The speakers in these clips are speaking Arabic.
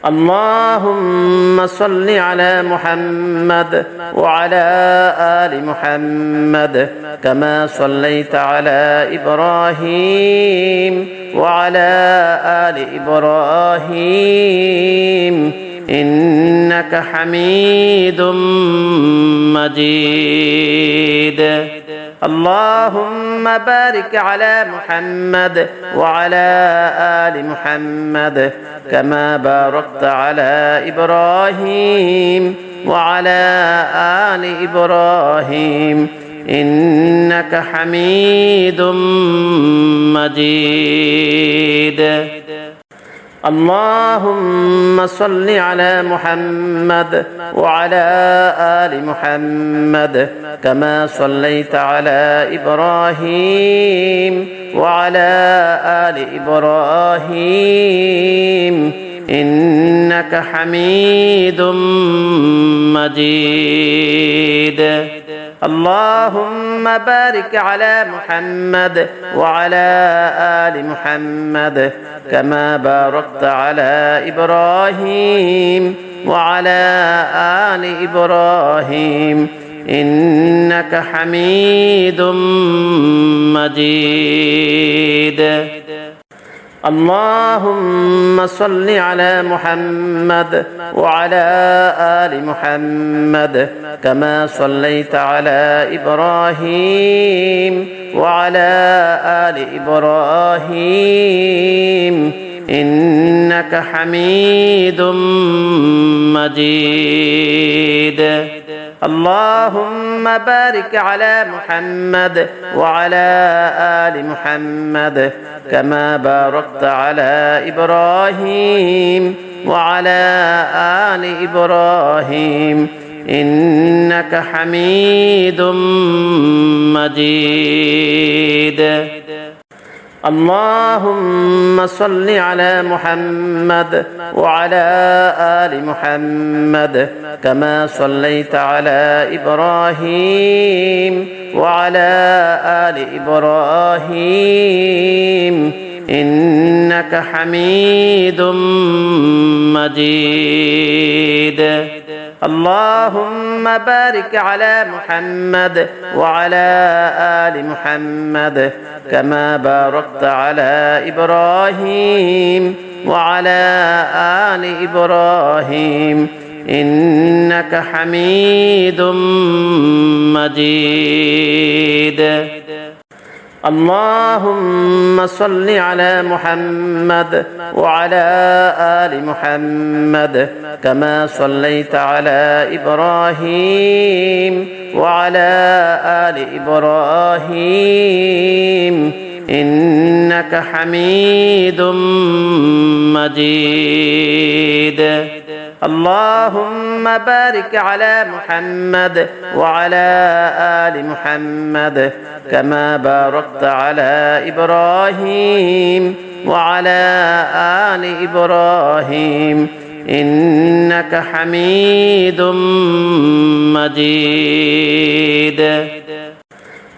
اللهم صل على محمد وعلى آل محمد كما صليت على إبراهيم وعلى آل إبراهيم إنك حميد مجيد. اللهم بارك على محمد وعلى آل محمد كما باركت على إبراهيم وعلى آل إبراهيم إنك حميد مجيد. اللهم صل على محمد وعلى آل محمد كما صليت على إبراهيم وعلى آل إبراهيم إنك حميد مجيد. اللهم بارك على محمد وعلى آل محمد كما باركت على إبراهيم وعلى آل إبراهيم إنك حميد مجيد. اللهم صل على محمد وعلى آل محمد كما صليت على إبراهيم وعلى آل إبراهيم إنك حميد مجيد. اللهم بارك على محمد وعلى آل محمد كما باركت على إبراهيم وعلى آل إبراهيم إنك حميد مجيد. اللهم صل على محمد وعلى آل محمد كما صليت على إبراهيم وعلى آل إبراهيم إنك حميد مجيد. اللهم بارك على محمد وعلى آل محمد كما باركت على إبراهيم وعلى آل إبراهيم إنك حميد مجيد. اللهم صل على محمد وعلى آل محمد كما صليت على إبراهيم وعلى آل إبراهيم إنك حميد مجيد. اللهم بارك على محمد وعلى آل محمد كما باركت على إبراهيم وعلى آل إبراهيم إنك حميد مجيد.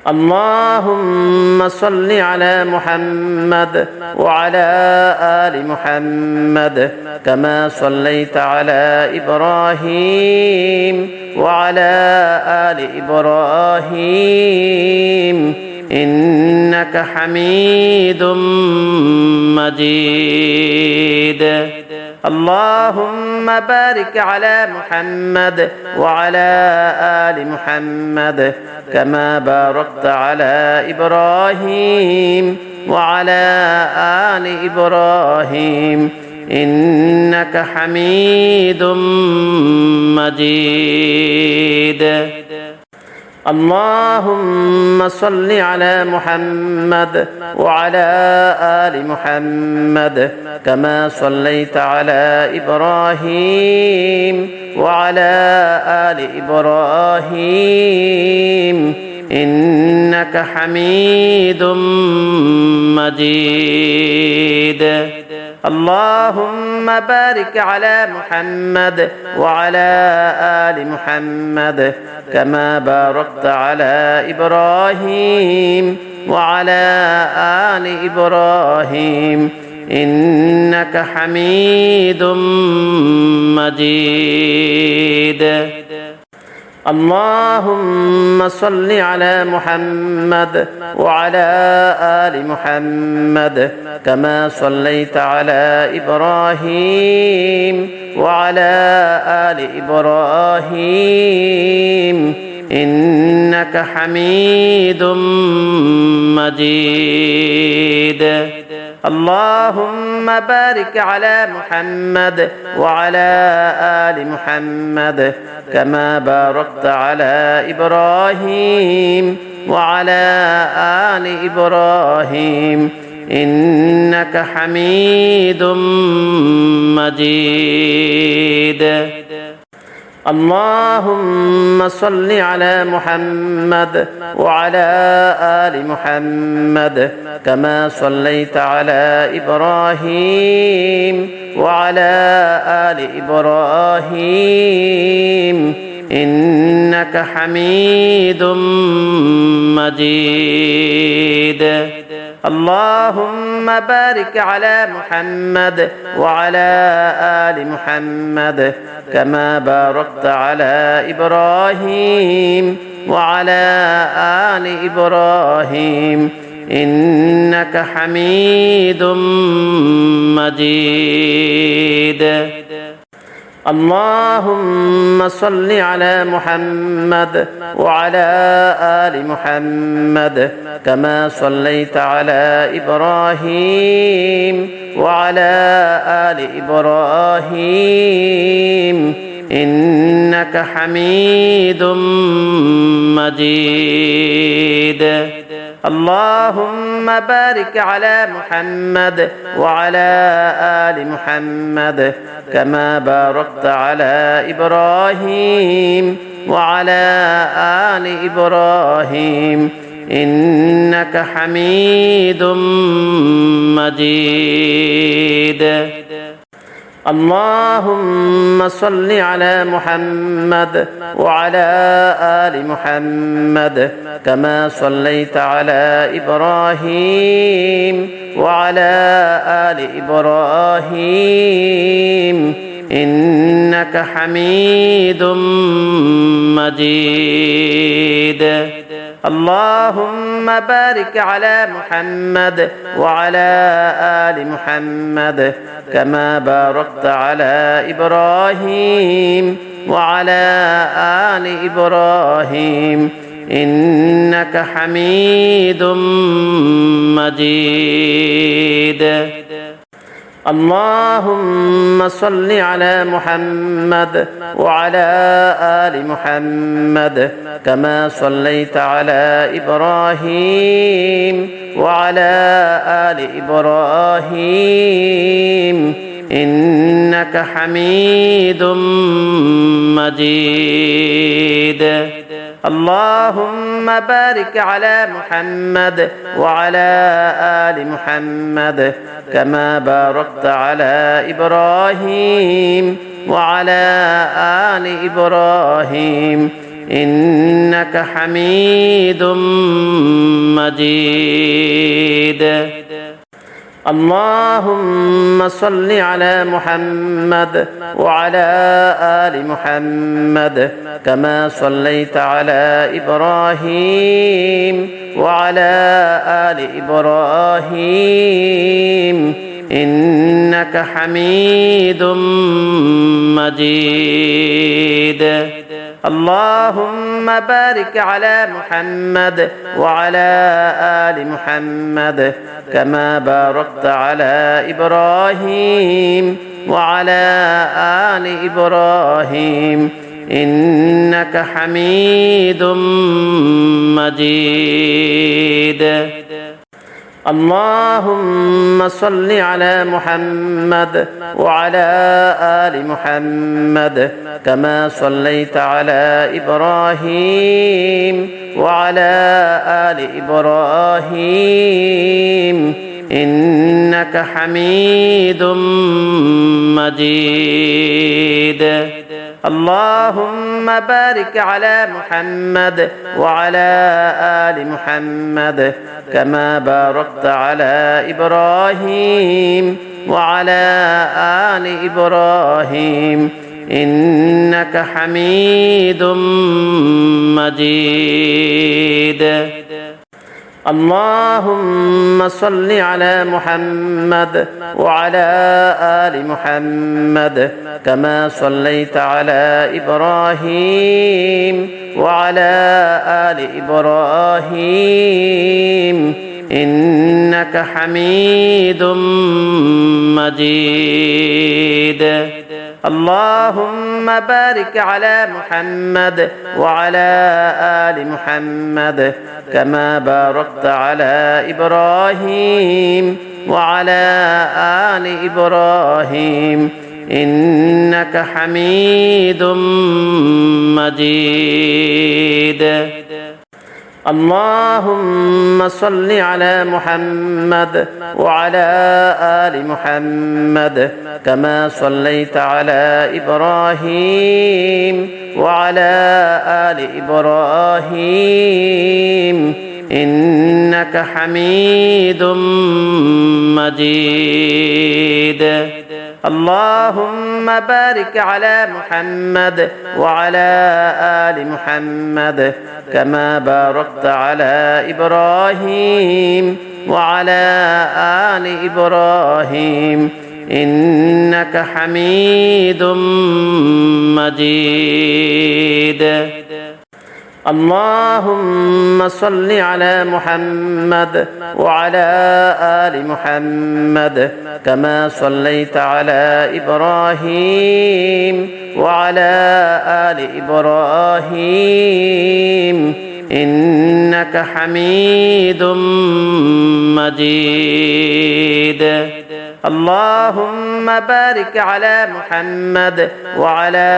اللهم صل على محمد وعلى آل محمد كما صليت على إبراهيم وعلى آل إبراهيم إنك حميد مجيد. اللهم بارك على محمد وعلى آل محمد كما باركت على إبراهيم وعلى آل إبراهيم إنك حميد مجيد. اللهم صل على محمد وعلى آل محمد كما صليت على إبراهيم وعلى آل إبراهيم إنك حميد مجيد. اللهم بارك على محمد وعلى آل محمد كما باركت على إبراهيم وعلى آل إبراهيم إنك حميد مجيد. اللهم صل على محمد وعلى آل محمد كما صليت على إبراهيم وعلى آل إبراهيم إنك حميد مجيد. اللهم بارك على محمد وعلى آل محمد كما باركت على إبراهيم وعلى آل إبراهيم إنك حميد مجيد. اللهم صل على محمد وعلى آل محمد كما صليت على إبراهيم وعلى آل إبراهيم إنك حميد مجيد. اللهم بارك على محمد وعلى آل محمد كما باركت على إبراهيم وعلى آل إبراهيم إنك حميد مجيد. اللهم صل على محمد وعلى آل محمد كما صليت على إبراهيم وعلى آل إبراهيم إنك حميد مجيد. اللهم بارك على محمد وعلى آل محمد كما باركت على إبراهيم وعلى آل إبراهيم إنك حميد مجيد. اللهم صل على محمد وعلى آل محمد كما صليت على إبراهيم وعلى آل إبراهيم إنك حميد مجيد. اللهم بارك على محمد وعلى آل محمد كما باركت على إبراهيم وعلى آل إبراهيم إنك حميد مجيد. اللهم صل على محمد وعلى آل محمد كما صليت على إبراهيم وعلى آل إبراهيم إنك حميد مجيد. اللهم بارك على محمد وعلى آل محمد كما باركت على إبراهيم وعلى آل إبراهيم إنك حميد مجيد. اللهم صل على محمد وعلى آل محمد كما صليت على إبراهيم وعلى آل إبراهيم إنك حميد مجيد. اللهم بارك على محمد وعلى آل محمد كما باركت على إبراهيم وعلى آل إبراهيم إنك حميد مجيد. اللهم صل على محمد وعلى آل محمد كما صليت على إبراهيم وعلى آل إبراهيم إنك حميد مجيد. اللهم بارك على محمد وعلى آل محمد كما باركت على إبراهيم وعلى آل إبراهيم إنك حميد مجيد. اللهم صل على محمد وعلى آل محمد كما صليت على إبراهيم وعلى آل إبراهيم إنك حميد مجيد. اللهم بارك على محمد وعلى آل محمد كما باركت على إبراهيم وعلى آل إبراهيم إنك حميد مجيد. اللهم صل على محمد وعلى آل محمد كما صليت على إبراهيم وعلى آل إبراهيم إنك حميد مجيد. اللهم بارك على محمد وعلى آل محمد كما باركت على إبراهيم وعلى آل إبراهيم إنك حميد مجيد. اللهم صل على محمد وعلى آل محمد كما صليت على إبراهيم وعلى آل إبراهيم إنك حميد مجيد. اللهم بارك على محمد وعلى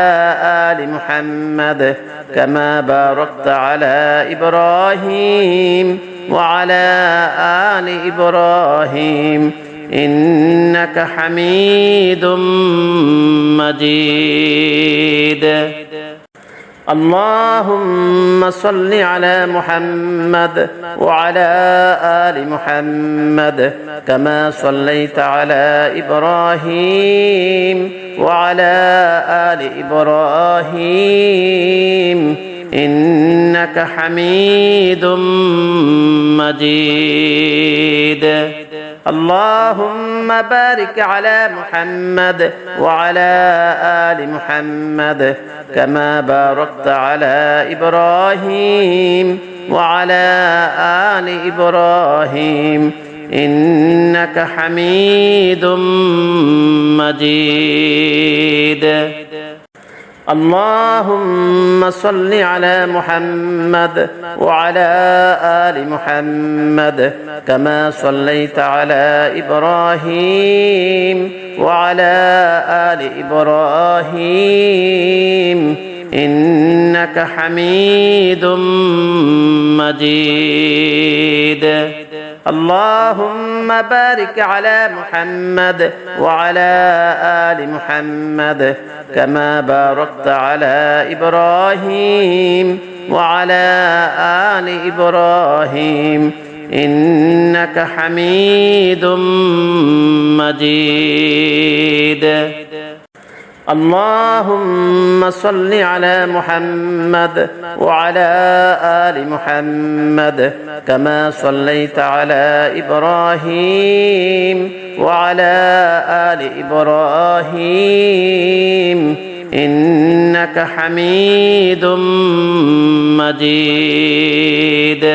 آل محمد كما باركت على إبراهيم وعلى آل إبراهيم إنك حميد مجيد. اللهم صل على محمد وعلى آل محمد كما صليت على إبراهيم وعلى آل إبراهيم إنك حميد مجيد. اللهم بارك على محمد وعلى آل محمد كما باركت على إبراهيم وعلى آل إبراهيم إنك حميد مجيد. اللهم صل على محمد وعلى آل محمد كما صليت على إبراهيم وعلى آل إبراهيم إنك حميد مجيد. اللهم بارك على محمد وعلى آل محمد كما باركت على إبراهيم وعلى آل إبراهيم إنك حميد مجيد. اللهم صل على محمد وعلى آل محمد كما صليت على إبراهيم وعلى آل إبراهيم إنك حميد مجيد.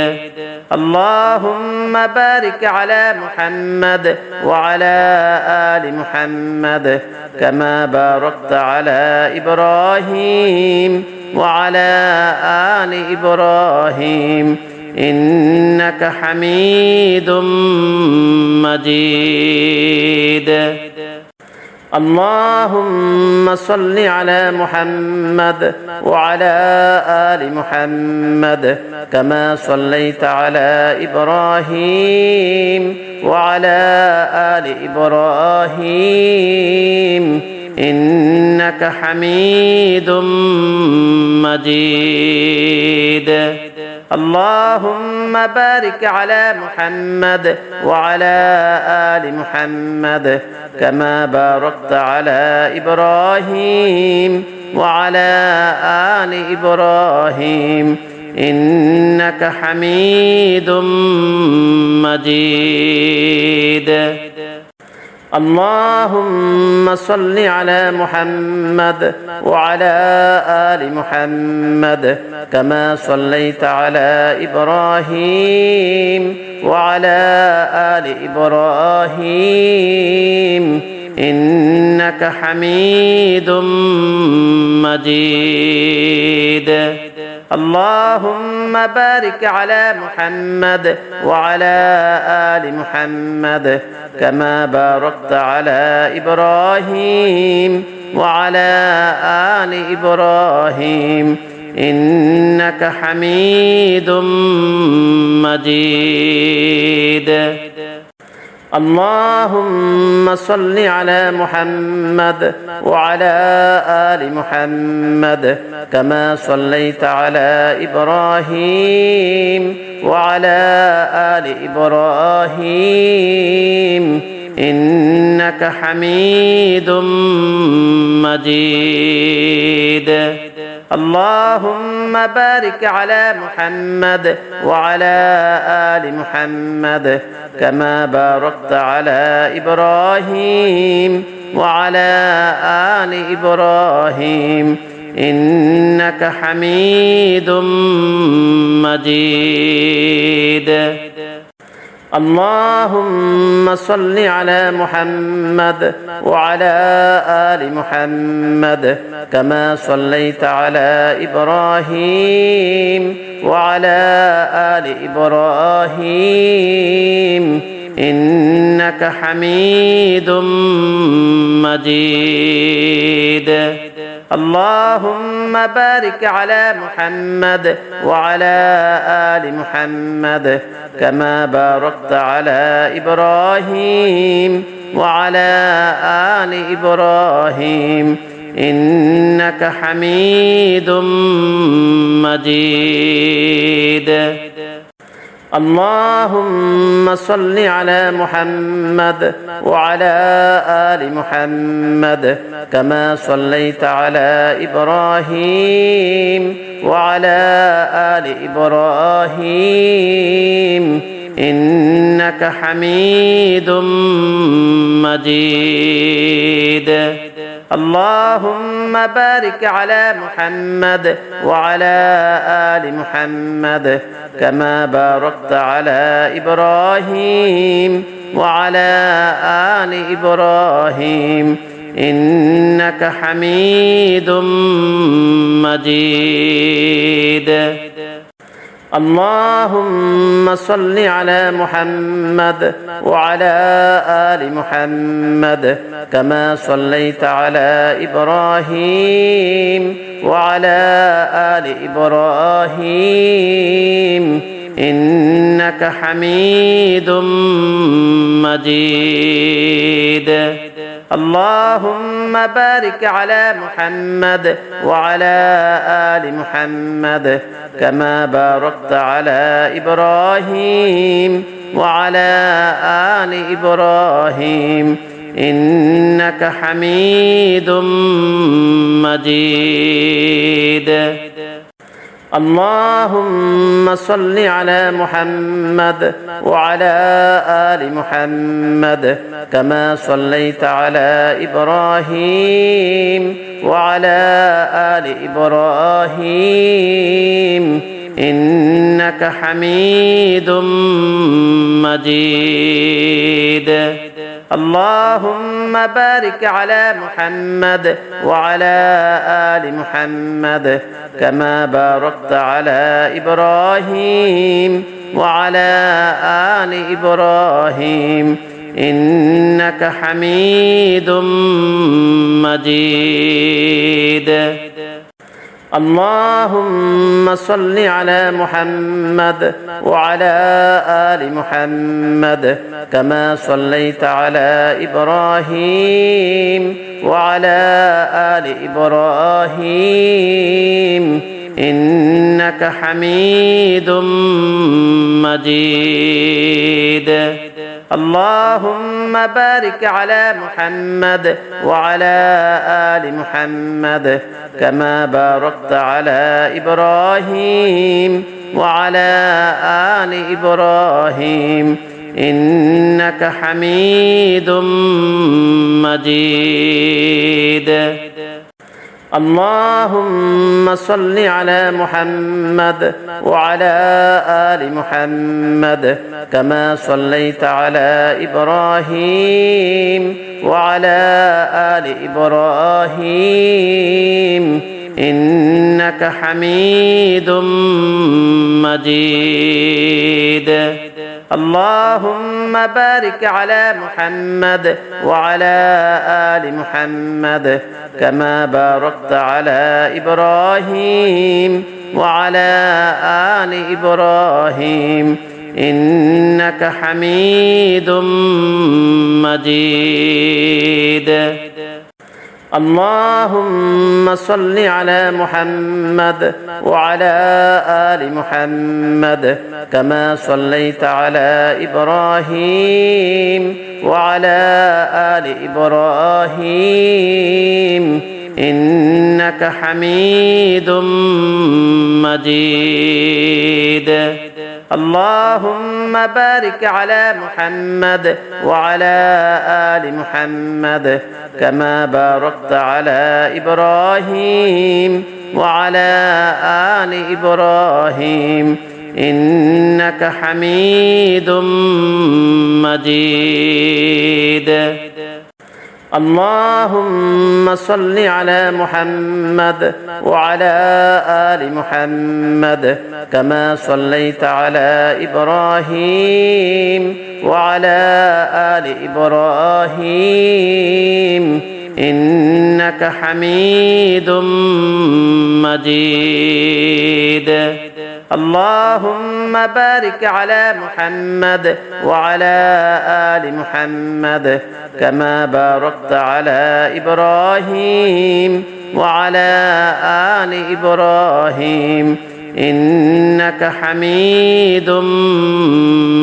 اللهم بارك على محمد وعلى آل محمد كما باركت على إبراهيم وعلى آل إبراهيم إنك حميد مجيد. اللهم صل على محمد وعلى آل محمد كما صليت على إبراهيم وعلى آل إبراهيم إنك حميد مجيد. اللهم بارك على محمد وعلى آل محمد كما باركت على إبراهيم وعلى آل إبراهيم إنك حميد مجيد. اللهم صل على محمد وعلى آل محمد كما صليت على إبراهيم وعلى آل إبراهيم إنك حميد مجيد. اللهم بارك على محمد وعلى آل محمد كما باركت على إبراهيم وعلى آل إبراهيم إنك حميد مجيد. اللهم صل على محمد وعلى آل محمد كما صليت على إبراهيم وعلى آل إبراهيم إنك حميد مجيد. اللهم بارك على محمد وعلى آل محمد كما باركت على إبراهيم وعلى آل إبراهيم إنك حميد مجيد. اللهم صل على محمد وعلى آل محمد كما صليت على إبراهيم وعلى آل إبراهيم إنك حميد مجيد. اللهم بارك على محمد وعلى آل محمد كما باركت على إبراهيم وعلى آل إبراهيم إنك حميد مجيد. اللهم صل على محمد وعلى آل محمد كما صليت على إبراهيم وعلى آل إبراهيم إنك حميد مجيد. اللهم بارك على محمد وعلى آل محمد كما باركت على إبراهيم وعلى آل إبراهيم إنك حميد مجيد. اللهم صل على محمد وعلى آل محمد كما صليت على إبراهيم وعلى آل إبراهيم إنك حميد مجيد. اللهم بارك على محمد وعلى آل محمد كما باركت على إبراهيم وعلى آل إبراهيم إنك حميد مجيد. اللهم صل على محمد وعلى آل محمد كما صليت على إبراهيم وعلى آل إبراهيم إنك حميد مجيد. اللهم بارك على محمد وعلى آل محمد كما باركت على إبراهيم وعلى آل إبراهيم إنك حميد مجيد. اللهم صل على محمد وعلى آل محمد كما صليت على إبراهيم وعلى آل إبراهيم إنك حميد مجيد. اللهم بارك على محمد وعلى آل محمد كما باركت على إبراهيم وعلى آل إبراهيم إنك حميد مجيد. اللهم صل على محمد وعلى آل محمد كما صليت على إبراهيم وعلى آل إبراهيم إنك حميد مجيد. اللهم بارك على محمد وعلى آل محمد كما باركت على إبراهيم وعلى آل إبراهيم إنك حميد مجيد. اللهم صل على محمد وعلى آل محمد كما صليت على إبراهيم وعلى آل إبراهيم إنك حميد مجيد. اللهم بارك على محمد وعلى آل محمد كما باركت على إبراهيم وعلى آل إبراهيم إنك حميد مجيد. اللهم صل على محمد وعلى آل محمد كما صليت على إبراهيم وعلى آل إبراهيم إنك حميد مجيد. اللهم بارك على محمد وعلى آل محمد كما باركت على إبراهيم وعلى آل إبراهيم إنك حميد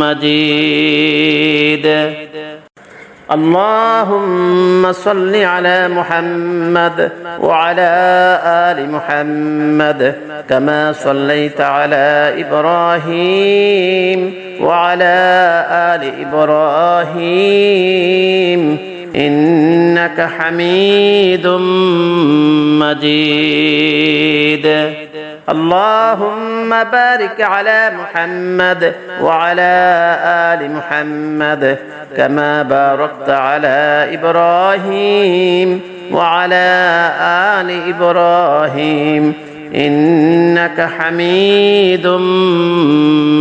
مجيد. اللهم صل على محمد وعلى آل محمد كما صليت على إبراهيم وعلى آل إبراهيم إنك حميد مجيد. اللهم بارك على محمد وعلى آل محمد كما باركت على إبراهيم وعلى آل إبراهيم إنك حميد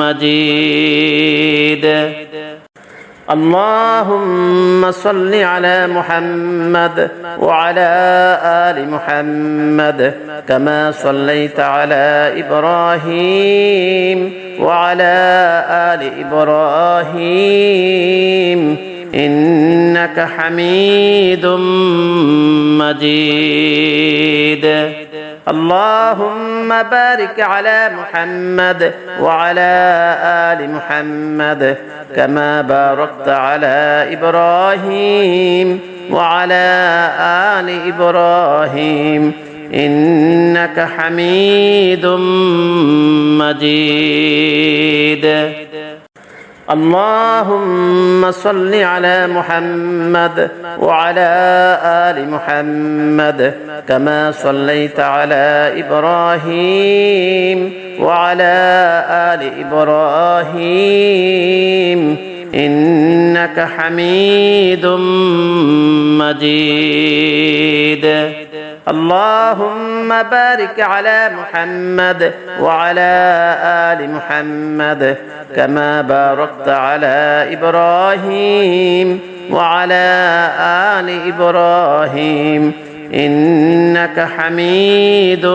مجيد. اللهم صل على محمد وعلى آل محمد كما صليت على إبراهيم وعلى آل إبراهيم إنك حميد مجيد. اللهم بارك على محمد وعلى آل محمد كما باركت على إبراهيم وعلى آل إبراهيم إنك حميد مجيد. اللهم صل على محمد وعلى آل محمد كما صليت على إبراهيم وعلى آل إبراهيم إنك حميد مجيد. اللهم بارك على محمد وعلى آل محمد كما باركت على إبراهيم وعلى آل إبراهيم إنك حميد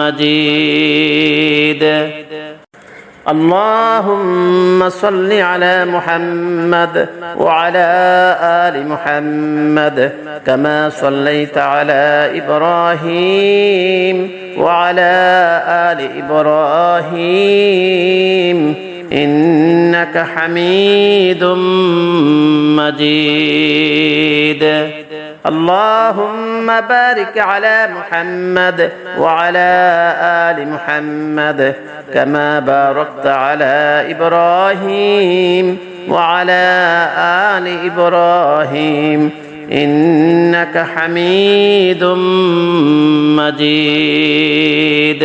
مجيد. اللهم صل على محمد وعلى آل محمد كما صليت على إبراهيم وعلى آل إبراهيم إنك حميد مجيد. اللهم بارك على محمد وعلى آل محمد كما باركت على إبراهيم وعلى آل إبراهيم إنك حميد مجيد.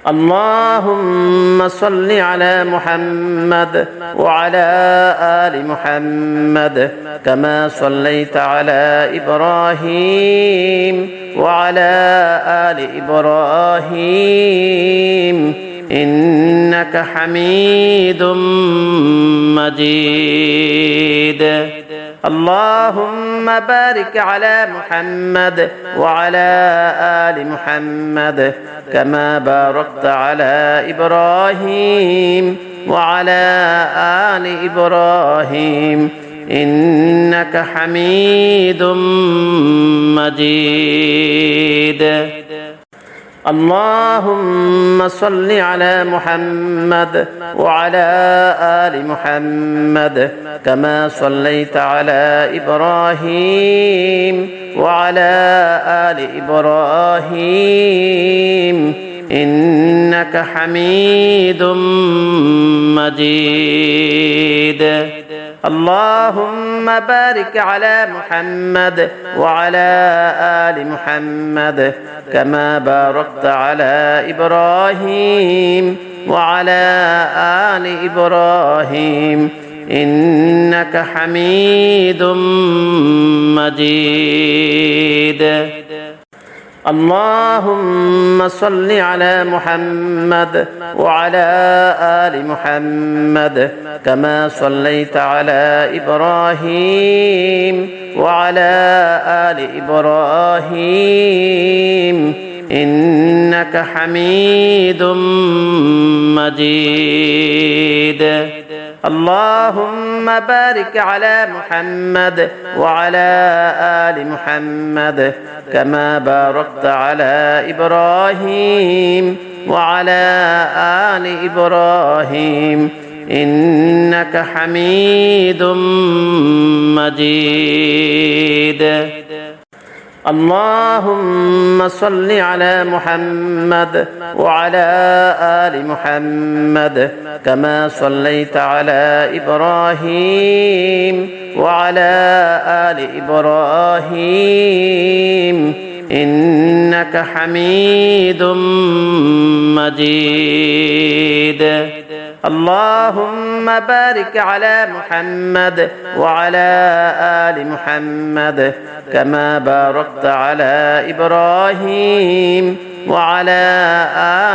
اللهم صل على محمد وعلى آل محمد كما صليت على إبراهيم وعلى آل إبراهيم إنك حميد مجيد. اللهم بارك على محمد وعلى آل محمد كما باركت على إبراهيم وعلى آل إبراهيم إنك حميد مجيد. اللهم صل على محمد وعلى آل محمد كما صليت على إبراهيم وعلى آل إبراهيم إنك حميد مجيد. اللهم بارك على محمد وعلى آل محمد كما باركت على إبراهيم وعلى آل إبراهيم إنك حميد مجيد. اللهم صل على محمد وعلى آل محمد كما صليت على إبراهيم وعلى آل إبراهيم إنك حميد مجيد. اللهم بارك على محمد وعلى آل محمد كما باركت على إبراهيم وعلى آل إبراهيم إنك حميد مجيد. اللهم صل على محمد وعلى آل محمد كما صليت على إبراهيم وعلى آل إبراهيم إنك حميد مجيد. اللهم بارك على محمد وعلى آل محمد كما باركت على إبراهيم وعلى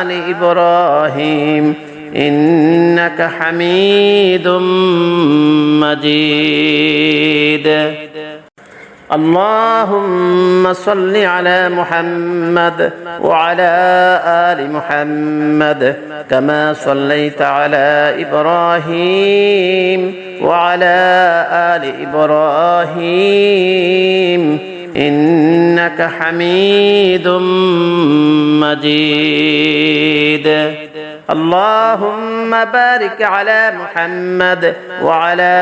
آل إبراهيم إنك حميد مجيد. اللهم صل على محمد وعلى آل محمد كما صليت على إبراهيم وعلى آل إبراهيم إنك حميد مجيد. اللهم بارك على محمد وعلى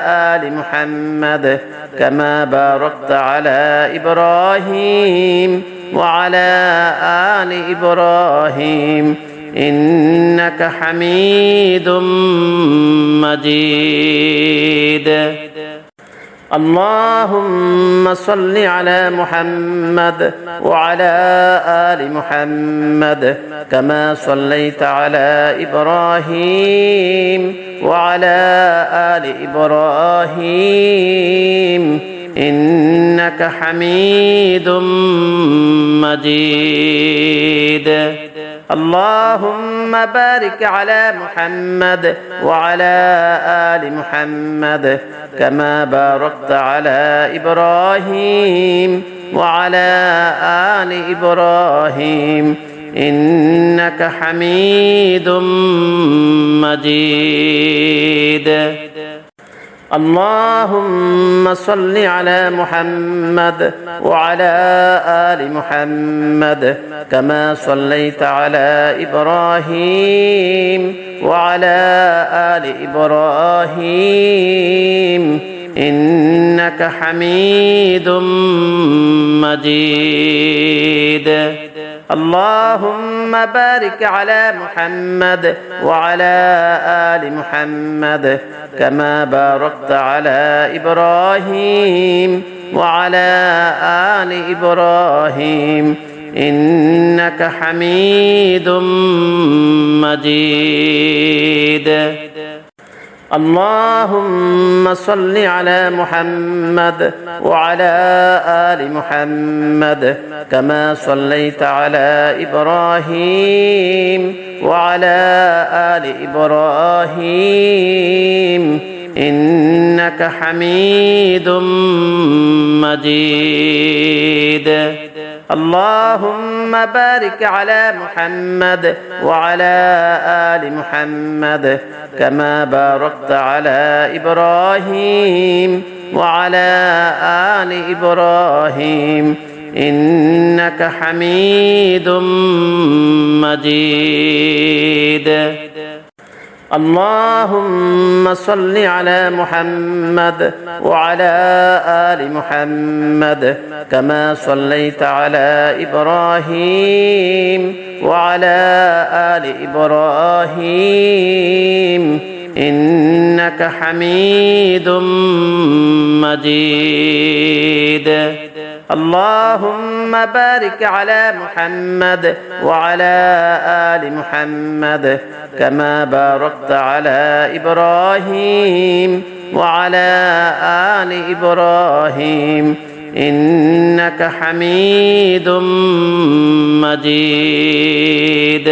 آل محمد كما باركت على إبراهيم وعلى آل إبراهيم إنك حميد مجيد. اللهم صل على محمد وعلى آل محمد كما صليت على إبراهيم وعلى آل إبراهيم إنك حميد مجيد. اللهم بارك على محمد وعلى آل محمد كما باركت على إبراهيم وعلى آل إبراهيم إنك حميد مجيد. اللهم صل على محمد وعلى آل محمد كما صليت على إبراهيم وعلى آل إبراهيم إنك حميد مجيد. اللهم بارك على محمد وعلى آل محمد كما باركت على إبراهيم وعلى آل إبراهيم إنك حميد مجيد. اللهم صل على محمد وعلى آل محمد كما صليت على إبراهيم وعلى آل إبراهيم إنك حميد مجيد. اللهم بارك على محمد وعلى آل محمد كما باركت على إبراهيم وعلى آل إبراهيم إنك حميد مجيد. اللهم صل على محمد وعلى آل محمد كما صليت على إبراهيم وعلى آل إبراهيم إنك حميد مجيد. اللهم بارك على محمد وعلى آل محمد كما باركت على إبراهيم وعلى آل إبراهيم إنك حميد مجيد.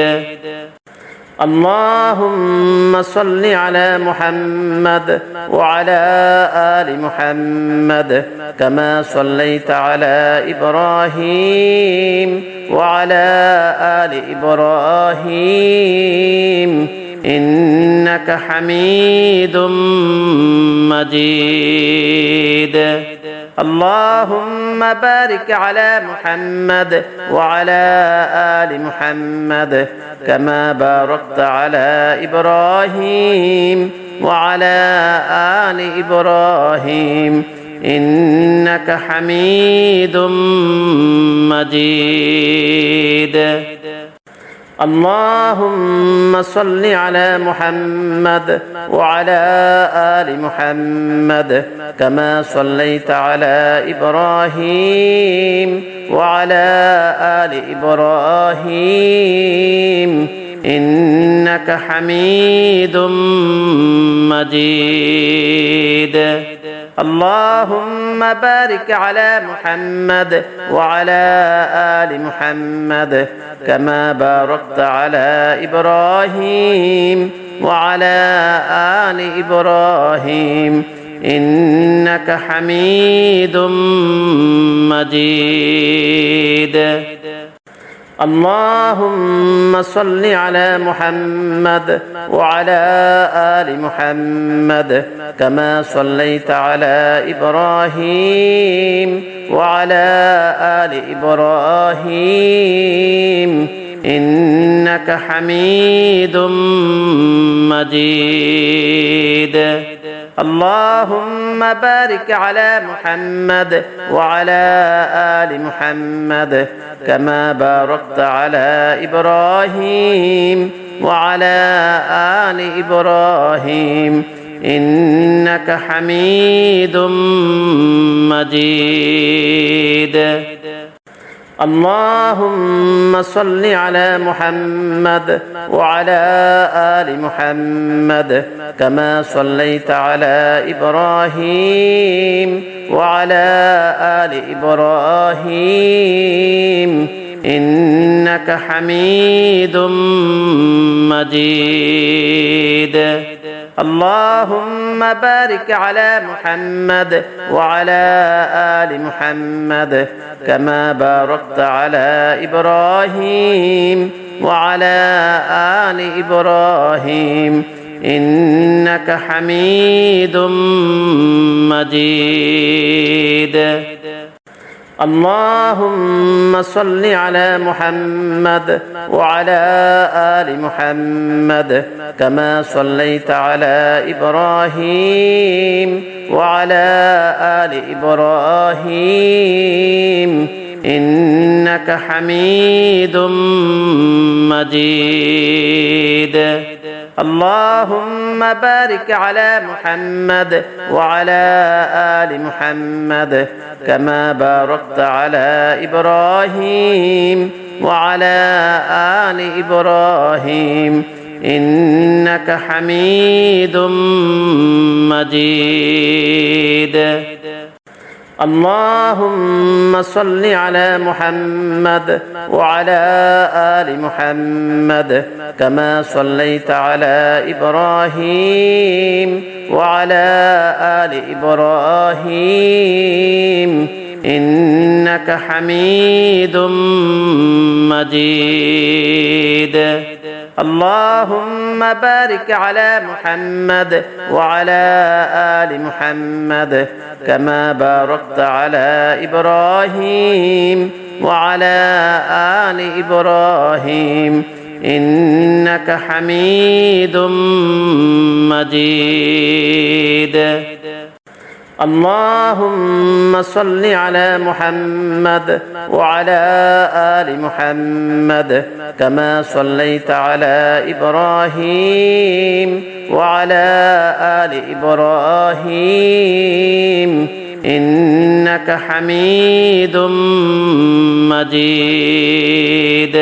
اللهم صل على محمد وعلى آل محمد كما صليت على إبراهيم وعلى آل إبراهيم إنك حميد مجيد. اللهم بارك على محمد وعلى آل محمد كما باركت على إبراهيم وعلى آل إبراهيم إنك حميد مجيد. اللهم صل على محمد وعلى آل محمد كما صليت على إبراهيم وعلى آل إبراهيم إنك حميد مجيد. اللهم بارك على محمد وعلى آل محمد كما باركت على إبراهيم وعلى آل إبراهيم إنك حميد مجيد. اللهم صل على محمد وعلى آل محمد كما صليت على إبراهيم وعلى آل إبراهيم إنك حميد مجيد. اللهم بارك على محمد وعلى آل محمد كما باركت على إبراهيم وعلى آل إبراهيم إنك حميد مجيد. اللهم صل على محمد وعلى آل محمد كما صليت على إبراهيم وعلى آل إبراهيم إنك حميد مجيد. اللهم بارك على محمد وعلى آل محمد كما باركت على إبراهيم وعلى آل إبراهيم إنك حميد مجيد. اللهم صل على محمد وعلى آل محمد كما صليت على إبراهيم وعلى آل إبراهيم إنك حميد مجيد. اللهم بارك على محمد وعلى آل محمد كما باركت على إبراهيم وعلى آل إبراهيم إنك حميد مجيد. اللهم صل على محمد وعلى آل محمد كما صليت على إبراهيم وعلى آل إبراهيم إنك حميد مجيد. اللهم بارك على محمد وعلى آل محمد كما باركت على إبراهيم وعلى آل إبراهيم إنك حميد مجيد. اللهم صل على محمد وعلى آل محمد كما صليت على إبراهيم وعلى آل إبراهيم إنك حميد مجيد.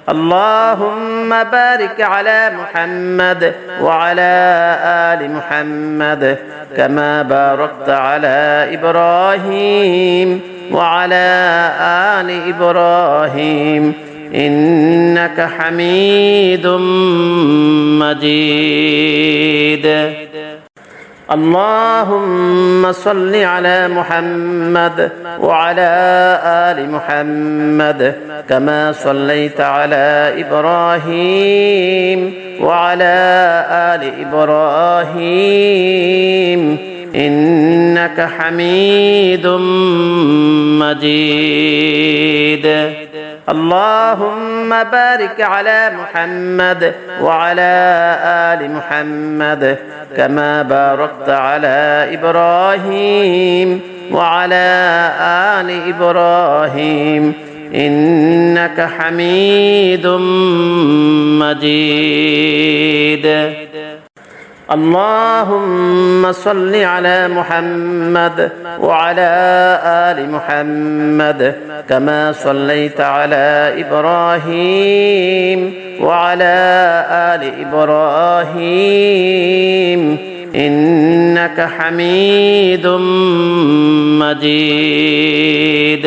اللهم بارك على محمد وعلى آل محمد كما باركت على إبراهيم وعلى آل إبراهيم إنك حميد مجيد. اللهم صل على محمد وعلى آل محمد كما صليت على إبراهيم وعلى آل إبراهيم إنك حميد مجيد. اللهم بارك على محمد وعلى آل محمد كما باركت على إبراهيم وعلى آل إبراهيم إنك حميد مجيد. اللهم صل على محمد وعلى آل محمد كما صليت على إبراهيم وعلى آل إبراهيم إنك حميد مجيد.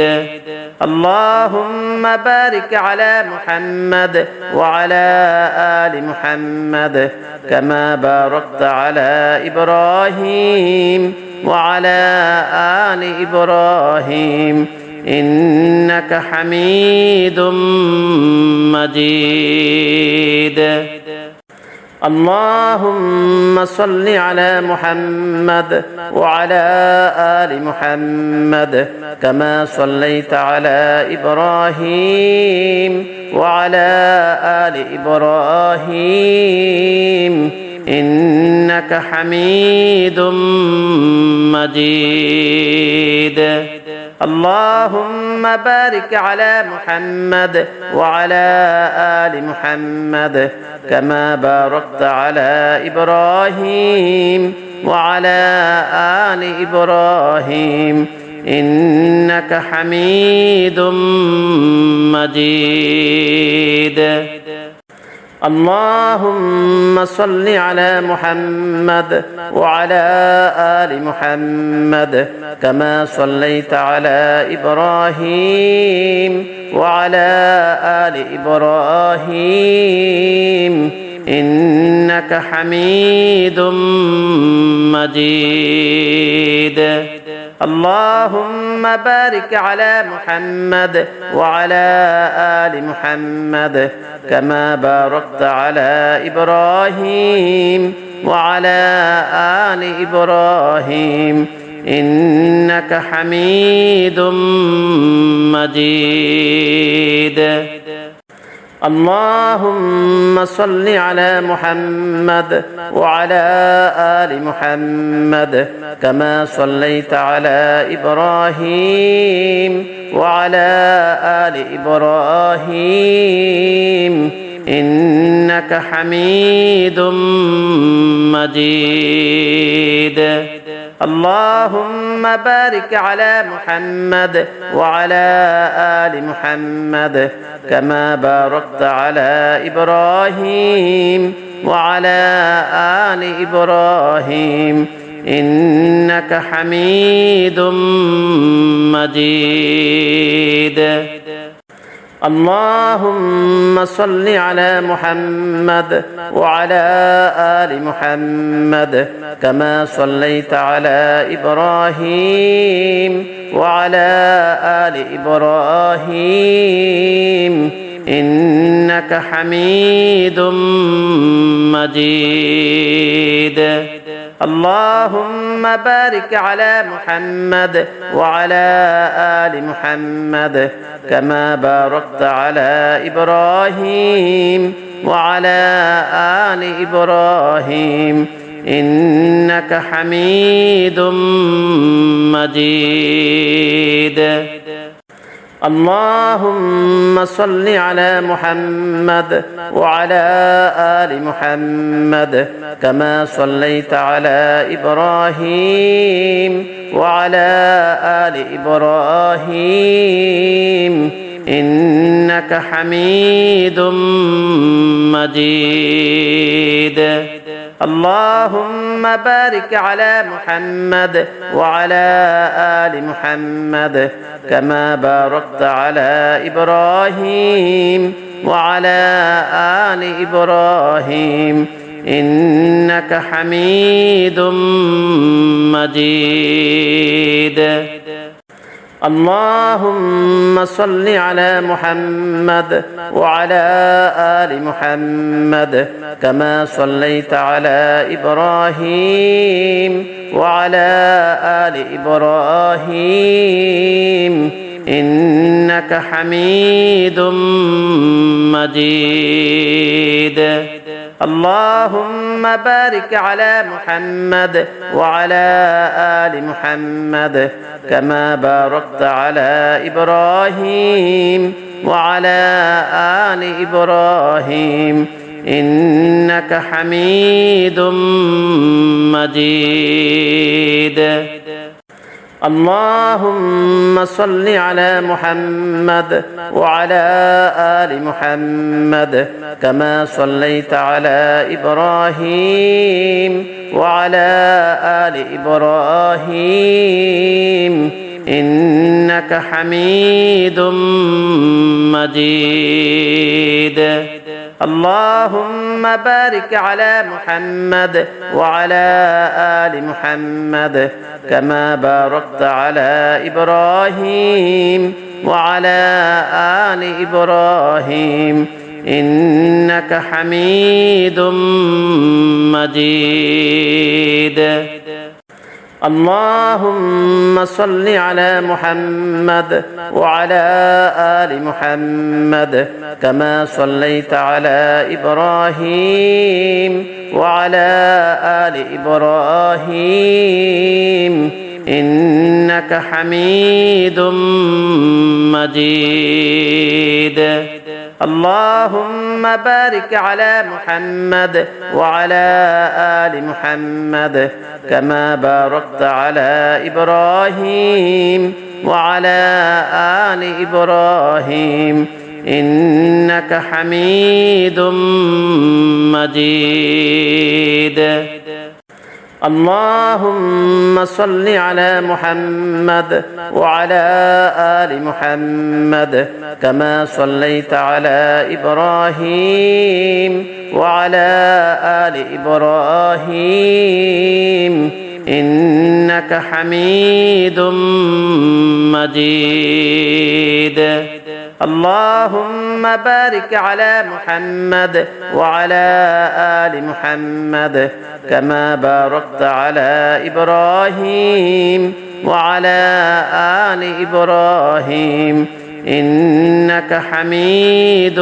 اللهم بارك على محمد وعلى آل محمد كما باركت على إبراهيم وعلى آل إبراهيم إنك حميد مجيد. اللهم صل على محمد وعلى آل محمد كما صليت على إبراهيم وعلى آل إبراهيم إنك حميد مجيد. اللهم بارك على محمد وعلى آل محمد كما باركت على إبراهيم وعلى آل إبراهيم إنك حميد مجيد اللهم صل على محمد وعلى آل محمد كما صليت على إبراهيم وعلى آل إبراهيم إنك حميد مجيد اللهم بارك على محمد وعلى آل محمد كما باركت على إبراهيم وعلى آل إبراهيم إنك حميد مجيد اللهم صل على محمد وعلى آل محمد كما صليت على إبراهيم وعلى آل إبراهيم إنك حميد مجيد اللهم بارك على محمد وعلى آل محمد كما باركت على إبراهيم وعلى آل إبراهيم إنك حميد مجيد اللهم صل على محمد وعلى آل محمد كما صليت على إبراهيم وعلى آل إبراهيم إنك حميد مجيد اللهم بارك على محمد وعلى آل محمد كما باركت على إبراهيم وعلى آل إبراهيم إنك حميد مجيد اللهم صل على محمد وعلى آل محمد كما صليت على إبراهيم وعلى آل إبراهيم إنك حميد مجيد اللهم بارك على محمد وعلى آل محمد كما باركت على إبراهيم وعلى آل إبراهيم إنك حميد مجيد اللهم صل على محمد وعلى آل محمد كما صليت على إبراهيم وعلى آل إبراهيم إنك حميد مجيد اللهم بارك على محمد وعلى آل محمد كما باركت على إبراهيم وعلى آل إبراهيم إنك حميد مجيد اللهم صل على محمد وعلى آل محمد كما صليت على إبراهيم وعلى آل إبراهيم إنك حميد مجيد اللهم بارك على محمد وعلى آل محمد كما باركت على إبراهيم وعلى آل إبراهيم إنك حميد مجيد اللهم صل على محمد وعلى آل محمد كما صليت على إبراهيم وعلى آل إبراهيم إنك حميد مجيد. اللهم بارك على محمد وعلى آل محمد كما باركت على إبراهيم وعلى آل إبراهيم إنك حميد مجيد. اللهم صل على محمد وعلى آل محمد كما صليت على إبراهيم وعلى آل إبراهيم إنك حميد مجيد. اللهم بارك على محمد وعلى آل محمد كما باركت على إبراهيم وعلى آل إبراهيم إنك حميد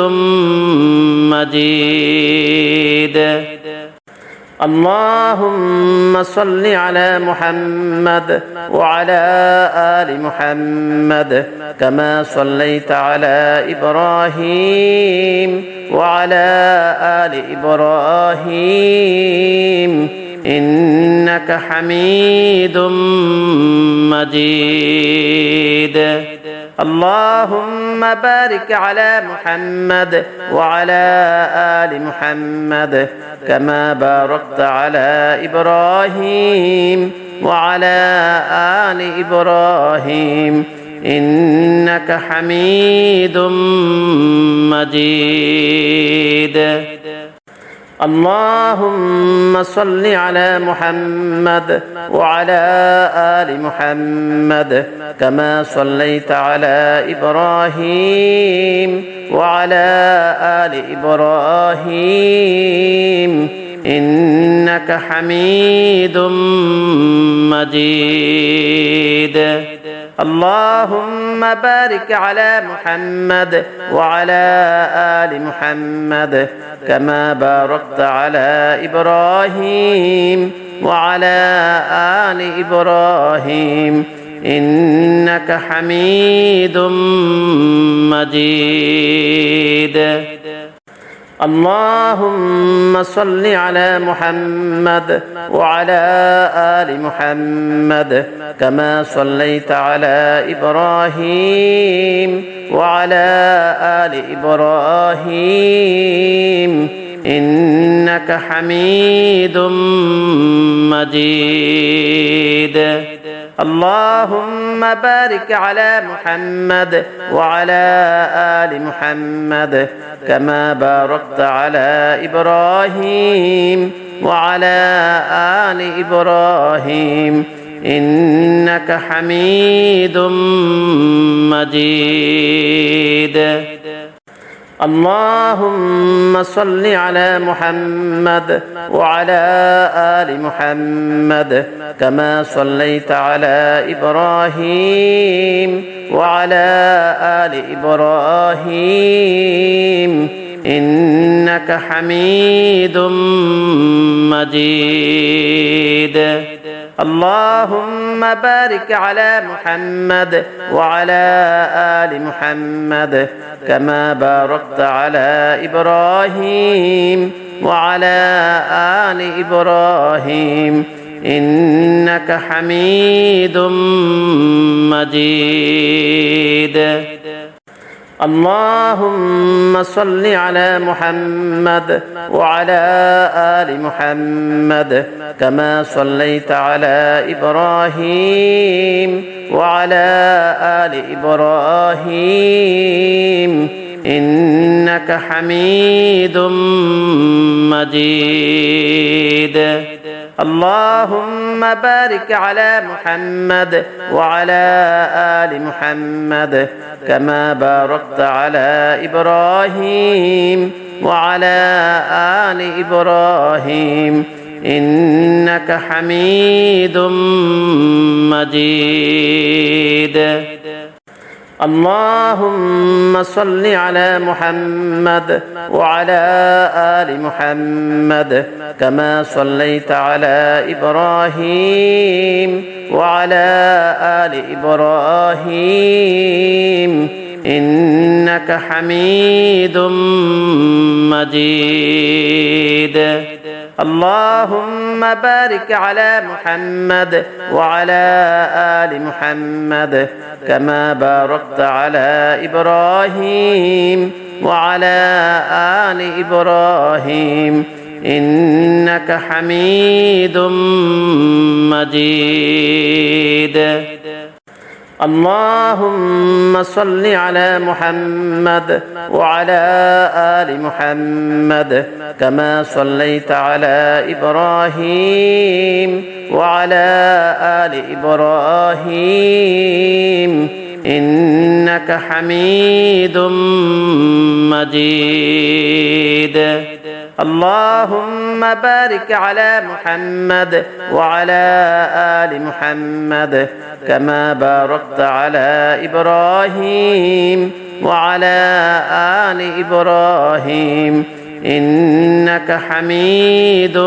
مجيد. اللهم صل على محمد وعلى آل محمد كما صليت على إبراهيم وعلى آل إبراهيم إنك حميد مجيد. اللهم بارك على محمد وعلى آل محمد كما باركت على إبراهيم وعلى آل إبراهيم إنك حميد مجيد. اللهم صل على محمد وعلى آل محمد كما صليت على إبراهيم وعلى آل إبراهيم إنك حميد مجيد. اللهم بارك على محمد وعلى آل محمد كما باركت على إبراهيم وعلى آل إبراهيم إنك حميد مجيد. اللهم صل على محمد وعلى آل محمد كما صليت على إبراهيم وعلى آل إبراهيم إنك حميد مجيد. اللهم بارك على محمد وعلى آل محمد كما باركت على إبراهيم وعلى آل إبراهيم إنك حميد مجيد. اللهم صل على محمد وعلى آل محمد كما صليت على إبراهيم وعلى آل إبراهيم إنك حميد مجيد. اللهم بارك على محمد وعلى آل محمد كما باركت على إبراهيم وعلى آل إبراهيم إنك حميد مجيد. اللهم صل على محمد وعلى آل محمد كما صليت على إبراهيم وعلى آل إبراهيم إنك حميد مجيد. اللهم بارك على محمد وعلى آل محمد كما باركت على إبراهيم وعلى آل إبراهيم إنك حميد مجيد. اللهم صل على محمد وعلى آل محمد كما صليت على إبراهيم وعلى آل إبراهيم إنك حميد مجيد اللهم بارك على محمد وعلى آل محمد كما باركت على إبراهيم وعلى آل إبراهيم إنك حميد مجيد اللهم صل على محمد وعلى آل محمد كما صليت على إبراهيم وعلى آل إبراهيم إنك حميد مجيد اللهم بارك على محمد وعلى آل محمد كما باركت على إبراهيم وعلى آل إبراهيم إنك حميد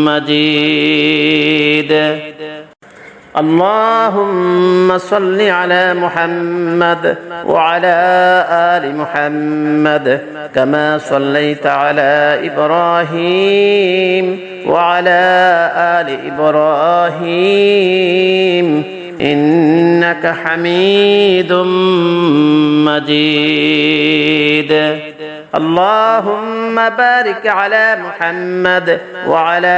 مجيد اللهم صل على محمد وعلى آل محمد كما صليت على إبراهيم وعلى آل إبراهيم إنك حميد مجيد اللهم بارك على محمد وعلى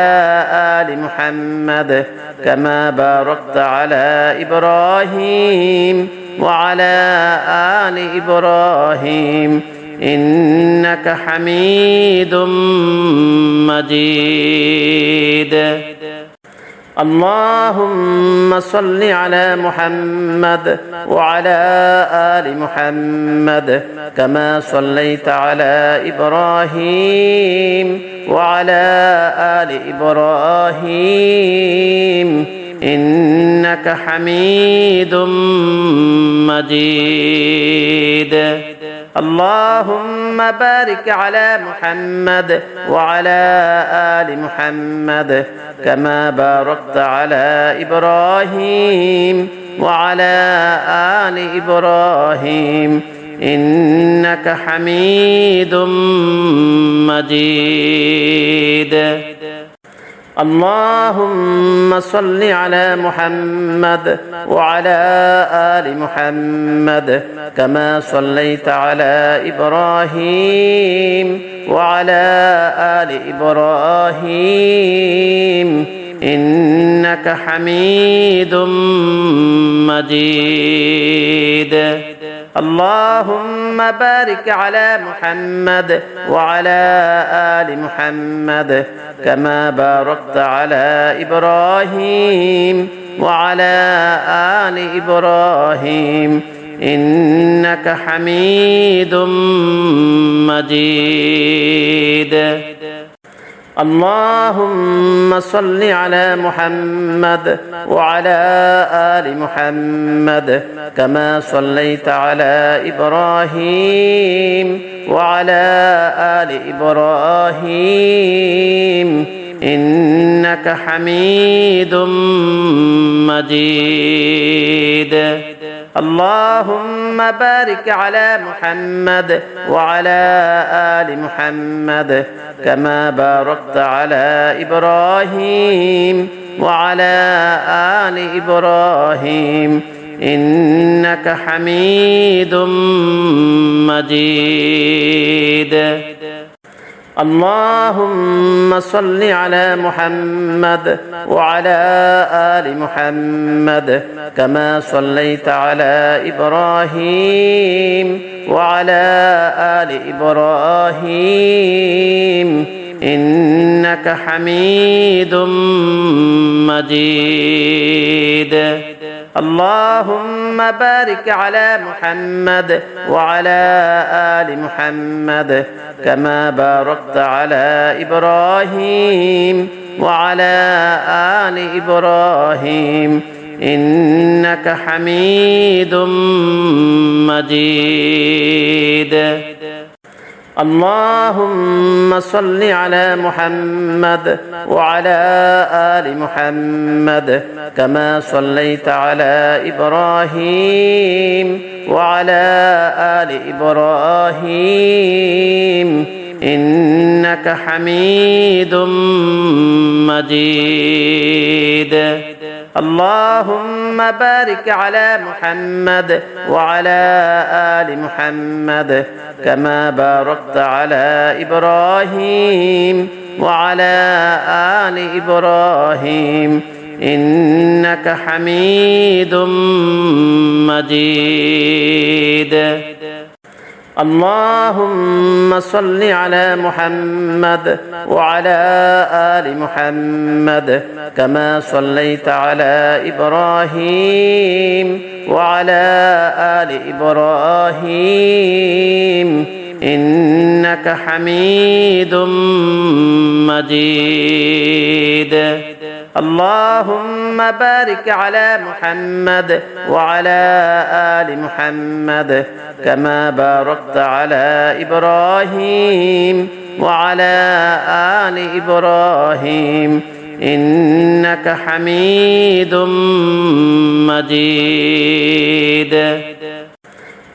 آل محمد كما باركت على إبراهيم وعلى آل إبراهيم إنك حميد مجيد اللهم صل على محمد وعلى آل محمد كما صليت على إبراهيم وعلى آل إبراهيم إنك حميد مجيد اللهم بارك على محمد وعلى آل محمد كما باركت على إبراهيم وعلى آل إبراهيم إنك حميد مجيد اللهم صل على محمد وعلى آل محمد كما صليت على إبراهيم وعلى آل إبراهيم إنك حميد مجيد اللهم بارك على محمد وعلى آل محمد كما باركت على إبراهيم وعلى آل إبراهيم إنك حميد مجيد اللهم صل على محمد وعلى آل محمد كما صليت على إبراهيم وعلى آل إبراهيم إنك حميد مجيد اللهم بارك على محمد وعلى آل محمد كما باركت على إبراهيم وعلى آل إبراهيم إنك حميد مجيد اللهم صل على محمد وعلى آل محمد كما صليت على إبراهيم وعلى آل إبراهيم إنك حميد مجيد اللهم بارك على محمد وعلى آل محمد كما باركت على إبراهيم وعلى آل إبراهيم إنك حميد مجيد اللهم صل على محمد وعلى آل محمد كما صليت على إبراهيم وعلى آل إبراهيم إنك حميد مجيد. اللهم بارك على محمد وعلى آل محمد كما باركت على إبراهيم وعلى آل إبراهيم إنك حميد مجيد. اللهم صل على محمد وعلى آل محمد كما صليت على إبراهيم وعلى آل إبراهيم إنك حميد مجيد. اللهم بارك على محمد وعلى آل محمد كما باركت على إبراهيم وعلى آل إبراهيم إنك حميد مجيد.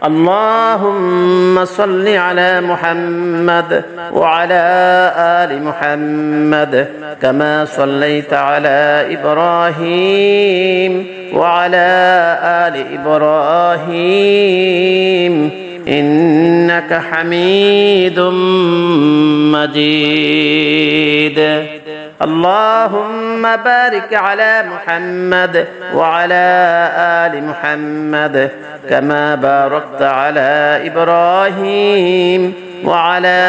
اللهم صل على محمد وعلى آل محمد كما صليت على إبراهيم وعلى آل إبراهيم إنك حميد مجيد. اللهم بارك على محمد وعلى آل محمد كما باركت على إبراهيم وعلى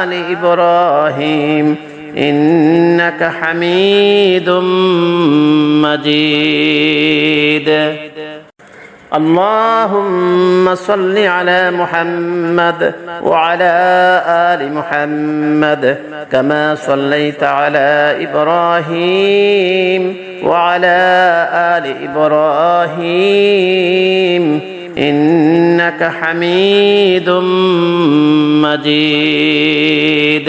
آل إبراهيم إنك حميد مجيد. اللهم صل على محمد وعلى آل محمد كما صليت على إبراهيم وعلى آل إبراهيم إنك حميد مجيد.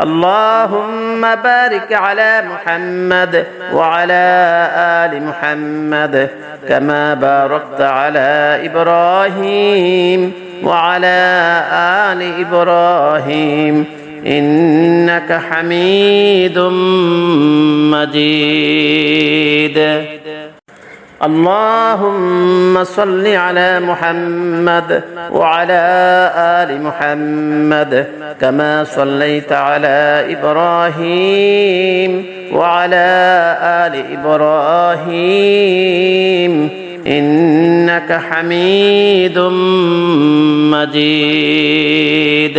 اللهم بارك على محمد وعلى آل محمد كما باركت على إبراهيم وعلى آل إبراهيم إنك حميد مجيد. اللهم صل على محمد وعلى آل محمد كما صليت على إبراهيم وعلى آل إبراهيم إنك حميد مجيد.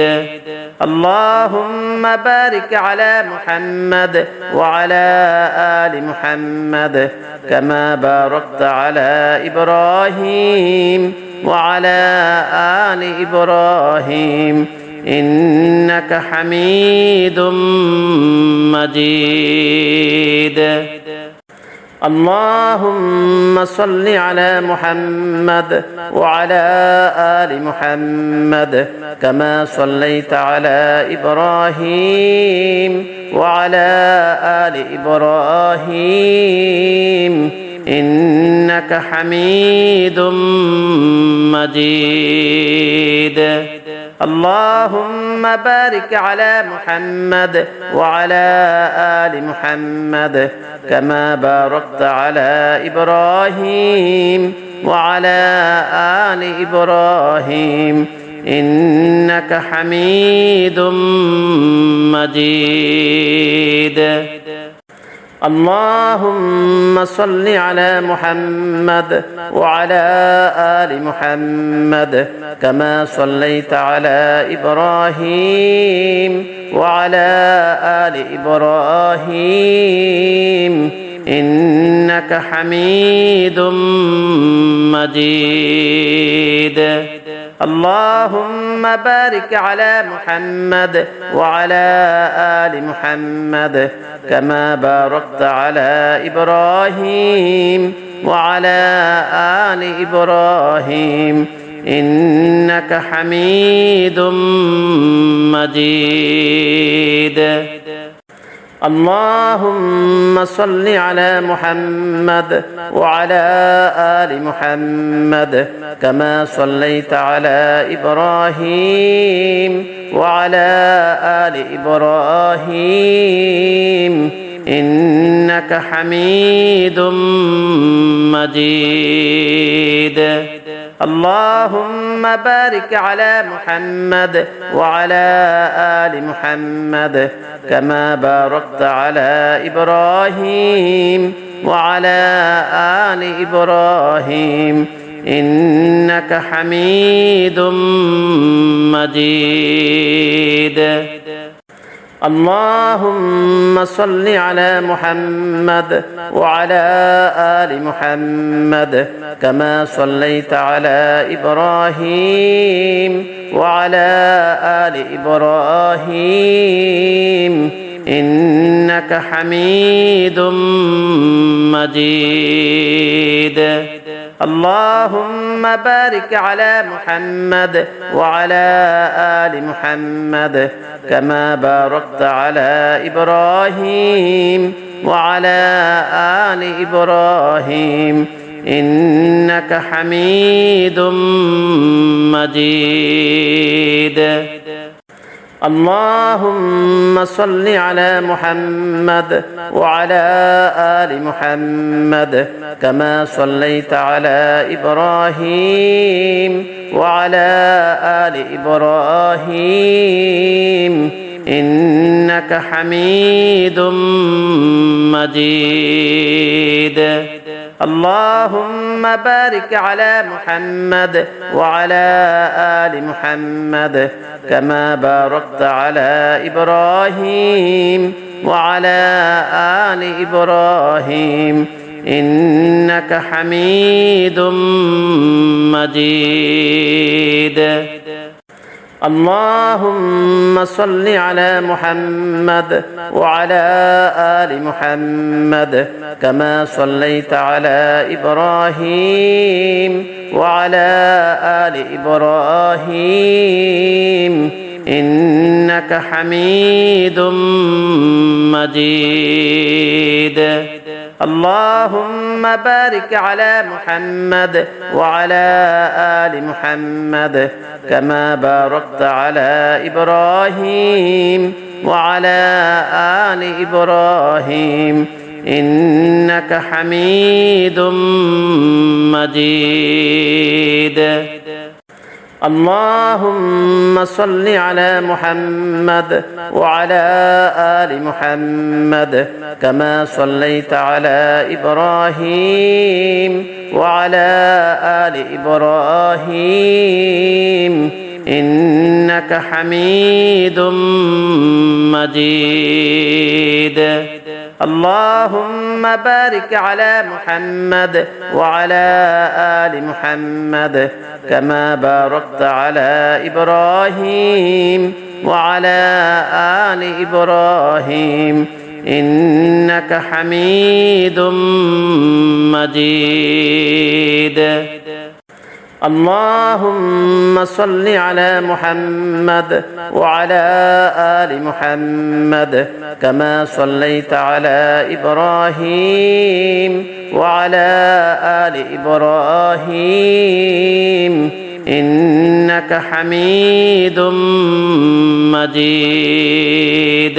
اللهم بارك على محمد وعلى آل محمد كما باركت على إبراهيم وعلى آل إبراهيم إنك حميد مجيد. اللهم صل على محمد وعلى آل محمد كما صليت على إبراهيم وعلى آل إبراهيم إنك حميد مجيد. اللهم بارك على محمد وعلى آل محمد كما باركت على إبراهيم وعلى آل إبراهيم إنك حميد مجيد. اللهم صل على محمد وعلى آل محمد كما صليت على إبراهيم وعلى آل إبراهيم إنك حميد مجيد. اللهم بارك على محمد وعلى آل محمد كما باركت على إبراهيم وعلى آل إبراهيم إنك حميد مجيد. اللهم صل على محمد وعلى آل محمد كما صليت على إبراهيم وعلى آل إبراهيم إنك حميد مجيد. اللهم بارك على محمد وعلى آل محمد كما باركت على إبراهيم وعلى آل إبراهيم إنك حميد مجيد. اللهم صل على محمد وعلى آل محمد كما صليت على إبراهيم وعلى آل إبراهيم إنك حميد مجيد. اللهم بارك على محمد وعلى آل محمد كما باركت على إبراهيم وعلى آل إبراهيم إنك حميد مجيد. اللهم صل على محمد وعلى آل محمد كما صليت على إبراهيم وعلى آل إبراهيم إنك حميد مجيد. اللهم بارك على محمد وعلى آل محمد كما باركت على إبراهيم وعلى آل إبراهيم إنك حميد مجيد. اللهم صل على محمد وعلى آل محمد كما صليت على إبراهيم وعلى آل إبراهيم إنك حميد مجيد. اللهم بارك على محمد وعلى آل محمد كما باركت على إبراهيم وعلى آل إبراهيم إنك حميد مجيد. اللهم صل على محمد وعلى آل محمد كما صليت على إبراهيم وعلى آل إبراهيم إنك حميد مجيد. اللهم بارك على محمد وعلى آل محمد كما باركت على إبراهيم وعلى آل إبراهيم إنك حميد مجيد. اللهم صل على محمد وعلى آل محمد كما صليت على إبراهيم وعلى آل إبراهيم إنك حميد مجيد.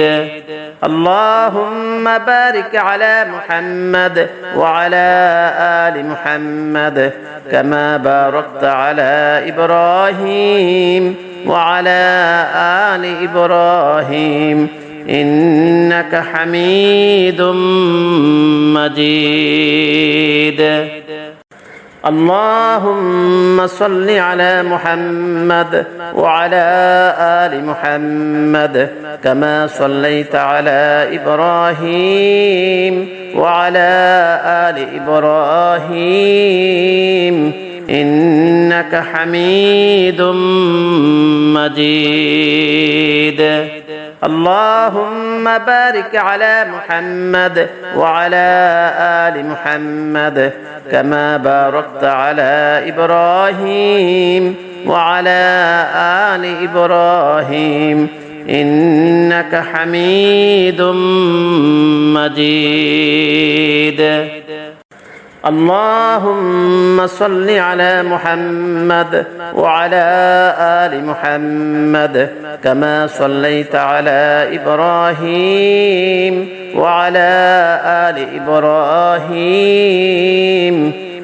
اللهم بارك على محمد وعلى آل محمد كما باركت على إبراهيم وعلى آل إبراهيم إنك حميد مجيد. اللهم صل على محمد وعلى آل محمد كما صليت على إبراهيم وعلى آل إبراهيم إنك حميد مجيد. اللهم بارك على محمد وعلى آل محمد كما باركت على إبراهيم وعلى آل إبراهيم إنك حميد مجيد. اللهم صل على محمد وعلى آل محمد كما صليت على إبراهيم وعلى آل إبراهيم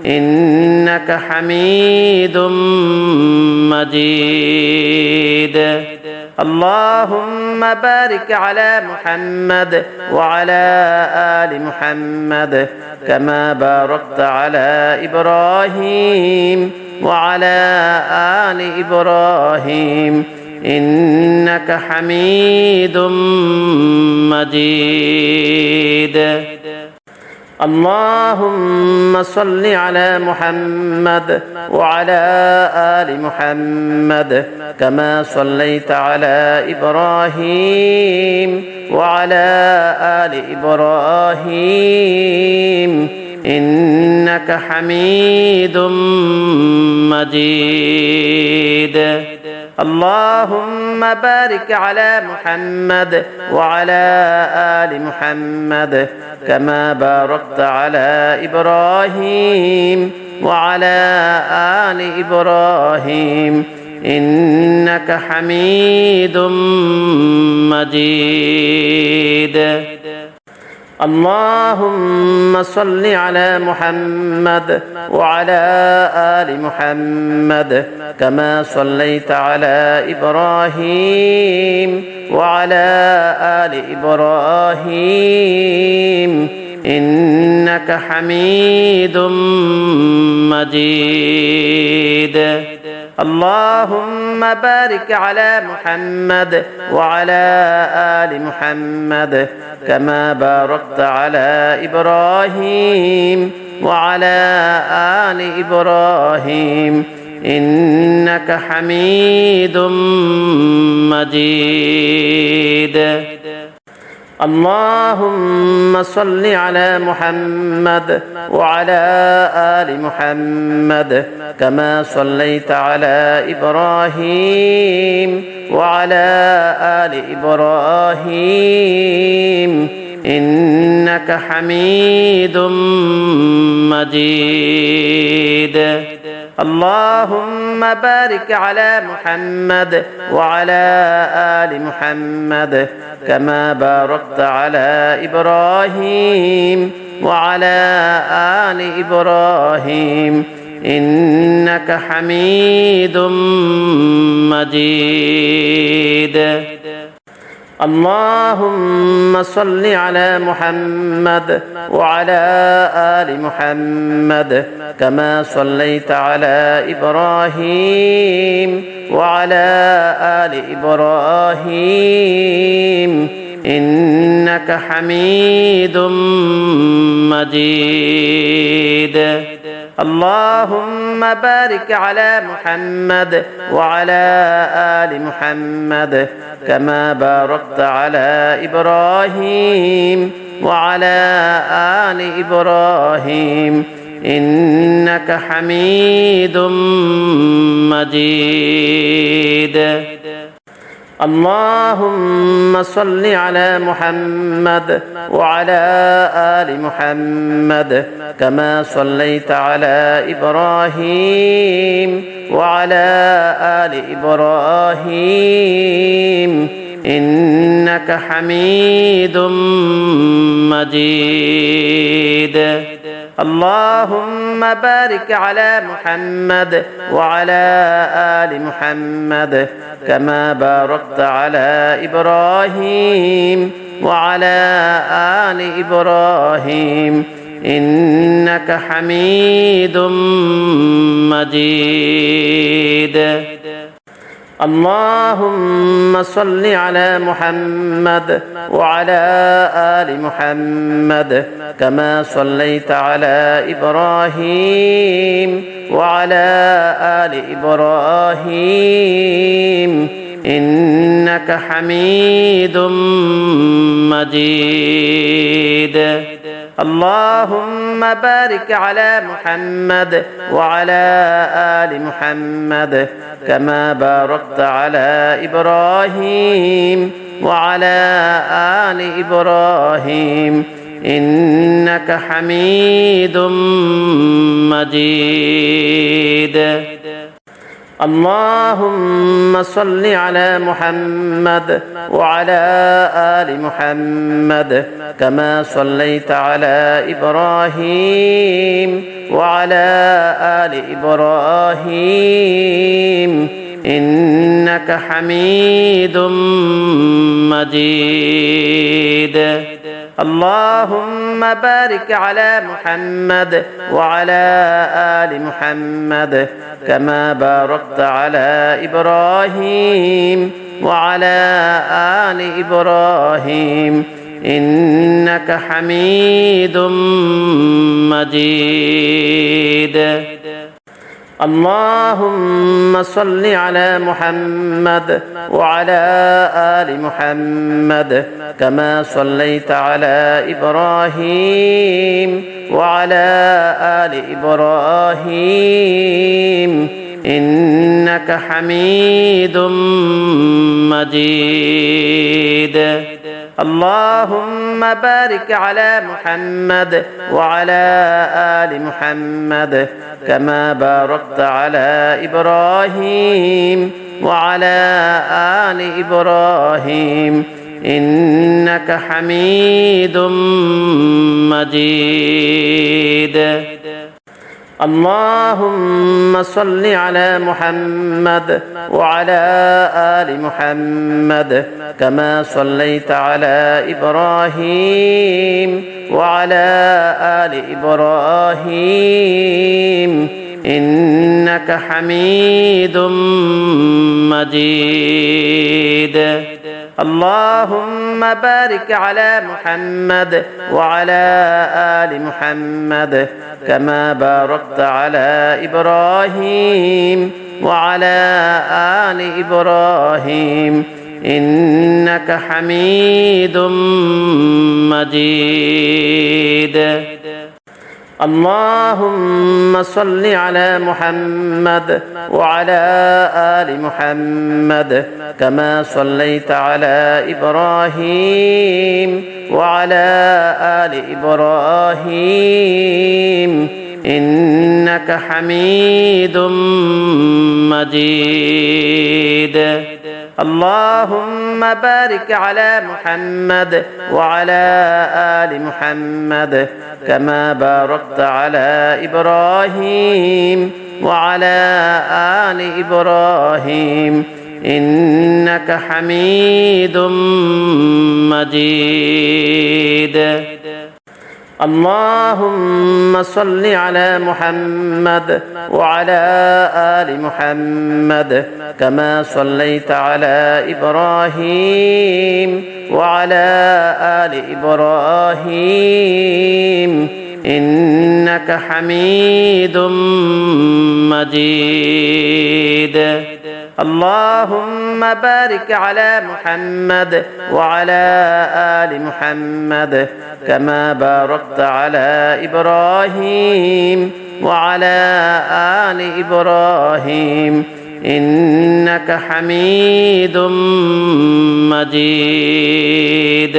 إنك حميد مجيد. اللهم بارك على محمد وعلى آل محمد كما باركت على إبراهيم وعلى آل إبراهيم إنك حميد مجيد. اللهم صل على محمد وعلى آل محمد كما صليت على إبراهيم وعلى آل إبراهيم إنك حميد مجيد. اللهم بارك على محمد وعلى آل محمد كما باركت على إبراهيم وعلى آل إبراهيم إنك حميد مجيد. اللهم صل على محمد وعلى آل محمد كما صليت على إبراهيم وعلى آل إبراهيم إنك حميد مجيد. اللهم بارك على محمد وعلى آل محمد كما باركت على إبراهيم وعلى آل إبراهيم إنك حميد مجيد. اللهم صل على محمد وعلى آل محمد كما صليت على إبراهيم وعلى آل إبراهيم إنك حميد مجيد. اللهم بارك على محمد وعلى آل محمد كما باركت على إبراهيم وعلى آل إبراهيم إنك حميد مجيد. اللهم صل على محمد وعلى آل محمد كما صليت على إبراهيم وعلى آل إبراهيم إنك حميد مجيد. اللهم بارك على محمد وعلى آل محمد كما باركت على إبراهيم وعلى آل إبراهيم إنك حميد مجيد. اللهم صل على محمد وعلى آل محمد كما صليت على إبراهيم وعلى آل إبراهيم إنك حميد مجيد. اللهم بارك على محمد وعلى آل محمد كما باركت على إبراهيم وعلى آل إبراهيم إنك حميد مجيد. اللهم صل على محمد وعلى آل محمد كما صليت على إبراهيم وعلى آل إبراهيم إنك إنك حميد مجيد. اللهم بارك على محمد وعلى آل محمد كما باركت على إبراهيم وعلى آل إبراهيم إنك حميد مجيد. اللهم صل على محمد وعلى آل محمد كما صليت على إبراهيم وعلى آل إبراهيم إنك حميد مجيد. اللهم بارك على محمد وعلى آل محمد كما باركت على إبراهيم وعلى آل إبراهيم إنك حميد مجيد. اللهم صل على محمد وعلى آل محمد كما صليت على إبراهيم وعلى آل إبراهيم إنك حميد مجيد. اللهم بارك على محمد وعلى آل محمد كما باركت على إبراهيم وعلى آل إبراهيم إنك حميد مجيد. اللهم صل على محمد وعلى آل محمد كما صليت على إبراهيم وعلى آل إبراهيم إنك حميد مجيد. اللهم بارك على محمد وعلى آل محمد كما باركت على إبراهيم وعلى آل إبراهيم إنك حميد مجيد. اللهم صل على محمد وعلى آل محمد كما صليت على إبراهيم وعلى آل إبراهيم إنك حميد مجيد. اللهم بارك على محمد وعلى آل محمد كما باركت على إبراهيم وعلى آل إبراهيم إنك حميد مجيد. اللهم صل على محمد وعلى آل محمد كما صليت على إبراهيم وعلى آل إبراهيم إنك حميد مجيد. اللهم بارك على محمد وعلى آل محمد كما باركت على إبراهيم وعلى آل إبراهيم إنك حميد مجيد.